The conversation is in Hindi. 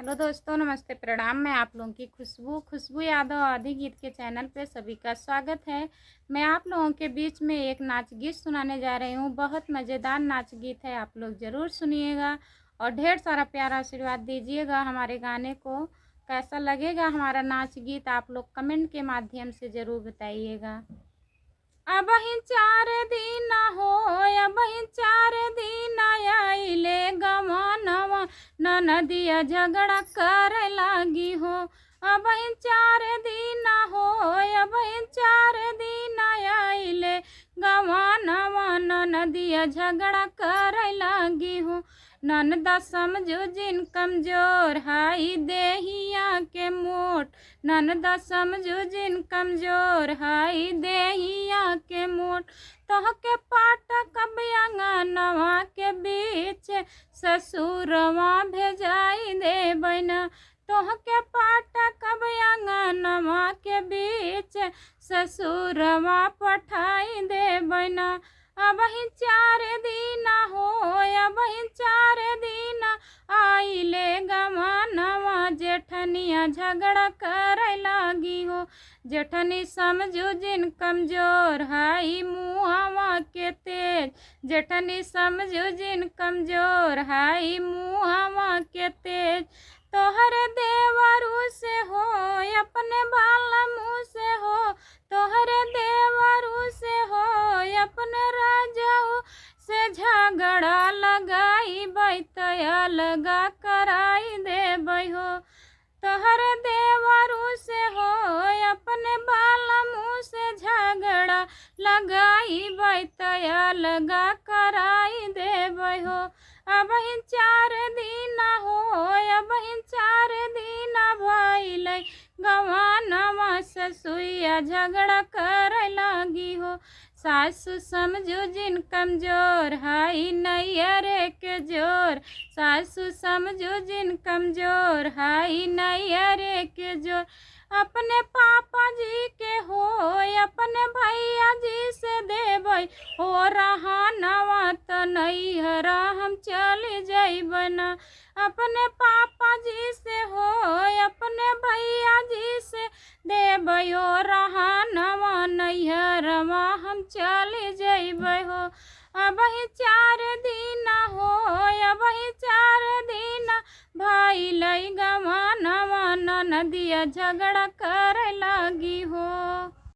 हेलो दोस्तों, नमस्ते, प्रणाम। मैं आप लोगों की खुशबू यादव आदि गीत के चैनल पे सभी का स्वागत है। मैं आप लोगों के बीच में एक नाच गीत सुनाने जा रही हूँ। बहुत मज़ेदार नाच गीत है, आप लोग ज़रूर सुनिएगा और ढेर सारा प्यारा आशीर्वाद दीजिएगा। हमारे गाने को कैसा लगेगा हमारा नाच गीत, आप लोग कमेंट के माध्यम से ज़रूर बताइएगा। अबही 4 दिन हो, अबही 4 दिन आइले गवानवा, ननदिया झगड़ा करे लागी हो। अबही 4 दिन हो, अबही 4 दिन आइले गवानवा, ननदिया झगड़ा करे लागी हो। ननदा समझो जिन कमजोर हाई देहिया के मोट, ननदा समझो जिन कमजोर हाई देहिया के मोट। तोहके पाटक अंगनवा के बीच ससुरवा भेजाई दे बना, तोहके पाटक अंगनवा के बीच ससुरवा पठाई दे बना। अबही 4 दिन हो, अबही 4 दिन आइले गवानवा, जेठनिया झगड़ा करे लागी हो। जेठनी समझो जिन कमजोर हाई मुहावा के तेज, जेठनी समझो जिन कमजोर हाई मुहावा के तेज। तोहर देवरू से हो, अपने बाला मुँह से हो, तोहर देवरू से हो, अपने राजाऊ से झगड़ा लगाई बैतया लगा कराई दे हो। तोहर देवरू से हो, अपने बाला मुँह से झगड़ा लगाई बैतया लगा कराई दे हो। अबही 4 दिन हो, अबही 4 दिन भइले गवानवा, ससुइया झगड़ा करे लागी हो। सासु समझो जिन कमजोर हाई नैयरे के जोर, सासु समझो जिन कमजोर हाई नैयरे के जोर। अपने पापा जी के हो, अपने भैया जी से देबै हो रहानवा, त नैहरा हम चले जइबना। अपने पापा जी से हो, अपने भैया जी से देबै हो रहानवा, नैहरवा हम चले जइबै हो। अबही 4 दिन हो, अबही 4 दिन भइले गवानवा, ननदिया झगड़ा करे लागी हो।